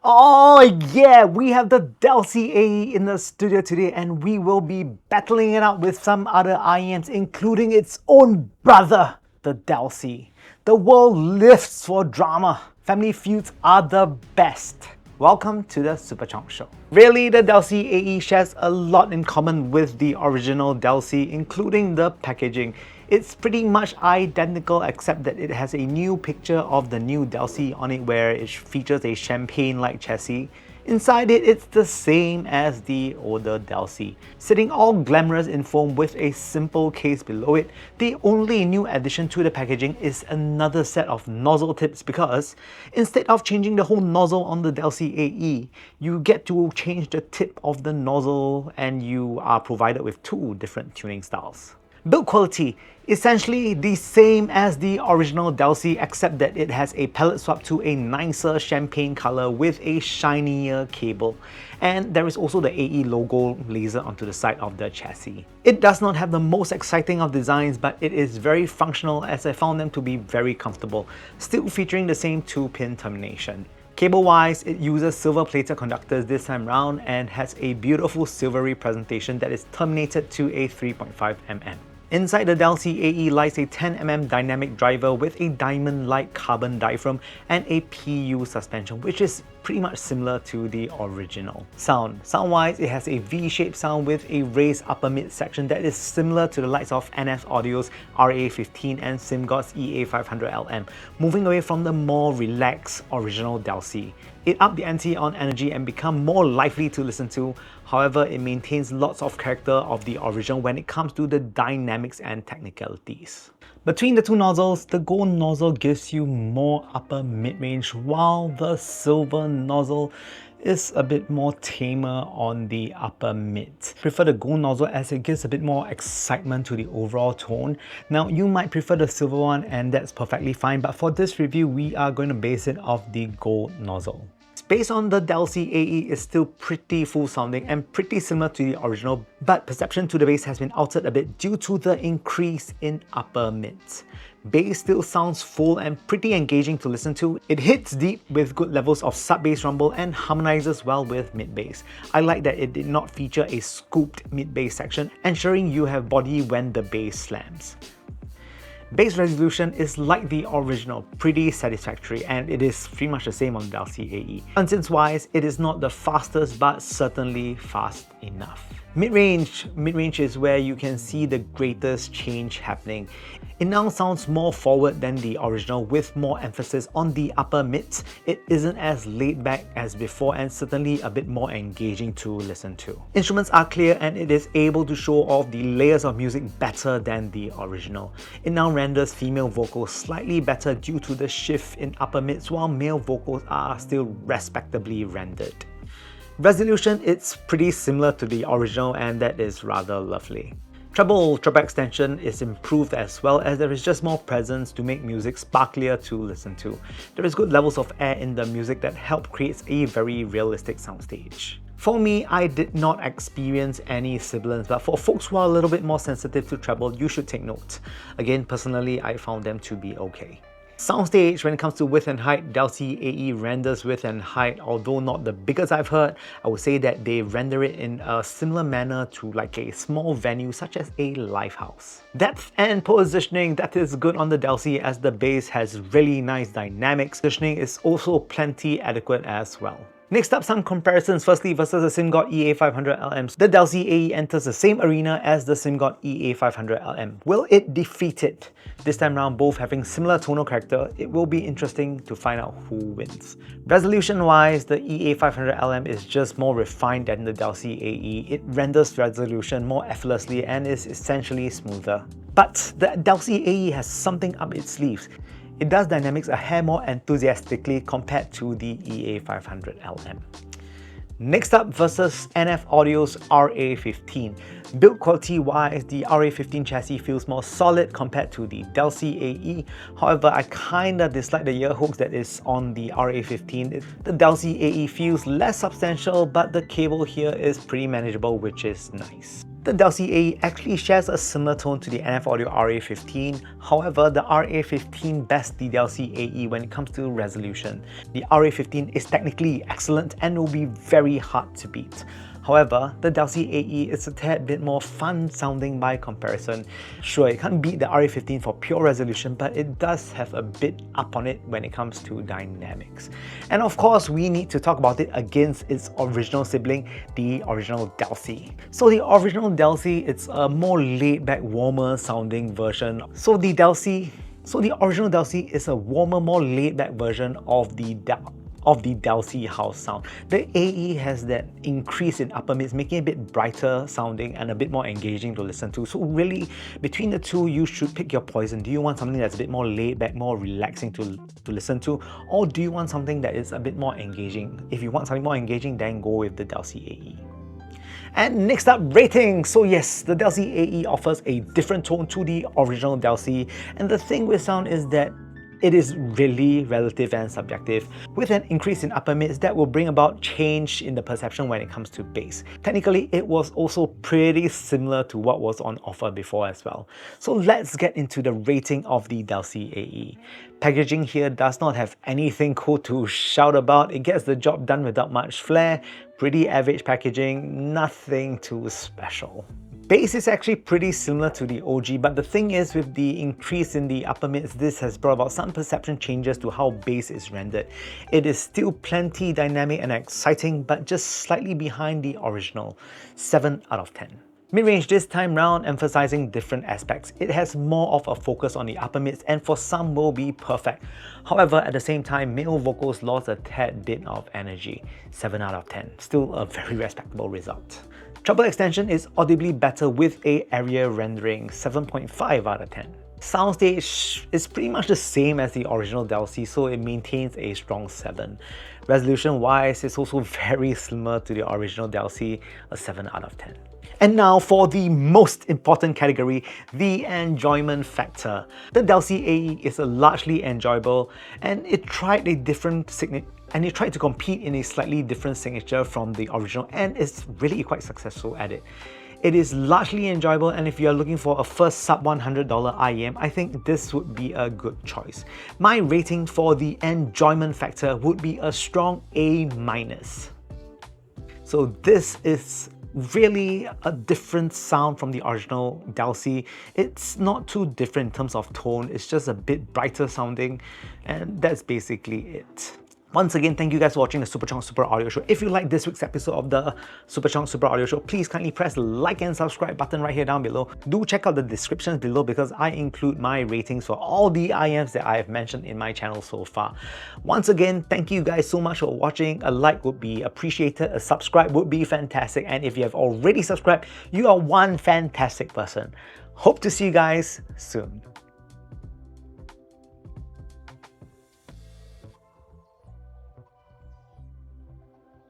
Oh yeah, we have the Delci AE in the studio today and we will be battling it out with some other IEMs, including its own brother, the Delci. The world lives for drama. Family feuds are the best. Welcome to the Super Chonk Show. Really, the Delci AE shares a lot in common with the original Delci, including the packaging. It's pretty much identical except that it has a new picture of the new Delci on it where it features a champagne-like chassis. Inside it, it's the same as the older Delci, sitting all glamorous in foam with a simple case below it. The only new addition to the packaging is another set of nozzle tips because instead of changing the whole nozzle on the Delci AE, you get to change the tip of the nozzle and you are provided with two different tuning styles. Build quality, essentially the same as the original Delci except that it has a pellet swap to a nicer champagne color with a shinier cable. And there is also the AE logo laser onto the side of the chassis. It does not have the most exciting of designs, but it is very functional as I found them to be very comfortable, still featuring the same 2-pin termination. Cable-wise, it uses silver-plated conductors this time round and has a beautiful silvery presentation that is terminated to a 3.5mm. Inside the Delci AE lies a 10mm dynamic driver with a diamond-like carbon diaphragm and a PU suspension, which is pretty much similar to the original. Sound-wise, it has a V-shaped sound with a raised upper mid section that is similar to the likes of NF Audio's RA15 and SIMGOT's EA500LM, moving away from the more relaxed original Delci. It upped the ante on energy and become more lively to listen to. However, it maintains lots of character of the original when it comes to the dynamics and technicalities. Between the two nozzles, the gold nozzle gives you more upper mid-range while the silver nozzle is a bit more tamer on the upper mid. Prefer the gold nozzle as it gives a bit more excitement to the overall tone. Now you might prefer the silver one and that's perfectly fine, but for this review we are going to base it off the gold nozzle. Based on the Delci AE is still pretty full sounding and pretty similar to the original, but perception to the bass has been altered a bit due to the increase in upper mids. Bass still sounds full and pretty engaging to listen to. It hits deep with good levels of sub-bass rumble and harmonizes well with mid-bass. I like that it did not feature a scooped mid-bass section, ensuring you have body when the bass slams. Bass resolution is like the original, pretty satisfactory, and it is pretty much the same on the Delci AE. Constants-wise, it is not the fastest but certainly fast enough. Mid-range is where you can see the greatest change happening. It now sounds more forward than the original with more emphasis on the upper mids. It isn't as laid back as before and certainly a bit more engaging to listen to. Instruments are clear and it is able to show off the layers of music better than the original. It now renders female vocals slightly better due to the shift in upper mids while male vocals are still respectably rendered. Resolution, it's pretty similar to the original and that is rather lovely. Treble extension is improved as well as there is just more presence to make music sparklier to listen to. There is good levels of air in the music that help create a very realistic soundstage. For me, I did not experience any sibilance, but for folks who are a little bit more sensitive to treble, you should take note. Again, personally, I found them to be okay. Soundstage, when it comes to width and height, Delci AE renders width and height, although not the biggest I've heard. I would say that they render it in a similar manner to like a small venue such as a live house. Depth and positioning, that is good on the Delci as the bass has really nice dynamics. Positioning is also plenty adequate as well. Next up, some comparisons. Firstly, versus the SIMGOT EA500LM. The Delci AE enters the same arena as the SIMGOT EA500LM. Will it defeat it? This time round, both having similar tonal character, it will be interesting to find out who wins. Resolution-wise, the EA500LM is just more refined than the Delci AE. It renders resolution more effortlessly and is essentially smoother. But the Delci AE has something up its sleeves. It does dynamics a hair more enthusiastically compared to the EA500LM. Next up, versus NF Audio's RA15. Build quality wise, the RA15 chassis feels more solid compared to the Delci AE. However, I kinda dislike the ear hooks that is on the RA15. The Delci AE feels less substantial, but the cable here is pretty manageable, which is nice. The Delci AE actually shares a similar tone to the NF Audio RA15, however the RA15 bests the Delci AE when it comes to resolution. The RA15 is technically excellent and will be very hard to beat. However, the Delci AE is a tad bit more fun sounding by comparison. Sure, it can't beat the RA15 for pure resolution, but it does have a bit up on it when it comes to dynamics. And of course, we need to talk about it against its original sibling, the original Delci. So the original Delci, it's a more laid-back, warmer sounding version. So the original Delci is a warmer, more laid-back version of the Delci house sound. The AE has that increase in upper mids, making it a bit brighter sounding and a bit more engaging to listen to. So really, between the two, you should pick your poison. Do you want something that's a bit more laid back, more relaxing to listen to? Or do you want something that is a bit more engaging? If you want something more engaging, then go with the Delci AE. And next up, rating. So yes, the Delci AE offers a different tone to the original Delci. And the thing with sound is that it is really relative and subjective. With an increase in upper mids, that will bring about change in the perception when it comes to bass. Technically, it was also pretty similar to what was on offer before as well. So let's get into the rating of the Delci AE. Packaging here does not have anything cool to shout about. It gets the job done without much flair. Pretty average packaging, nothing too special. Bass is actually pretty similar to the OG, but the thing is, with the increase in the upper mids, this has brought about some perception changes to how bass is rendered. It is still plenty dynamic and exciting, but just slightly behind the original. 7 out of 10. Mid-range this time round, emphasizing different aspects. It has more of a focus on the upper mids and for some will be perfect. However, at the same time, male vocals lost a tad bit of energy. 7 out of 10. Still a very respectable result. Treble extension is audibly better with a area rendering. 7.5 out of 10. Soundstage is pretty much the same as the original Delci, so it maintains a strong 7. Resolution wise, it's also very similar to the original Delci, a 7 out of 10. And now for the most important category, the enjoyment factor. The Delci AE is a largely enjoyable, and it tried to compete in a slightly different signature from the original, and it's really quite successful at it. It is largely enjoyable, and if you're looking for a first sub $100 IEM, I think this would be a good choice. My rating for the enjoyment factor would be a strong A-. So this is really a different sound from the original Delci. It's not too different in terms of tone, it's just a bit brighter sounding, and that's basically it. Once again, thank you guys for watching the Superchunk Super Audio Show. If you like this week's episode of the Superchunk Super Audio Show, please kindly press the like and subscribe button right here down below. Do check out the descriptions below because I include my ratings for all the IEMs that I have mentioned in my channel so far. Once again, thank you guys so much for watching. A like would be appreciated, a subscribe would be fantastic, and if you have already subscribed, you are one fantastic person. Hope to see you guys soon.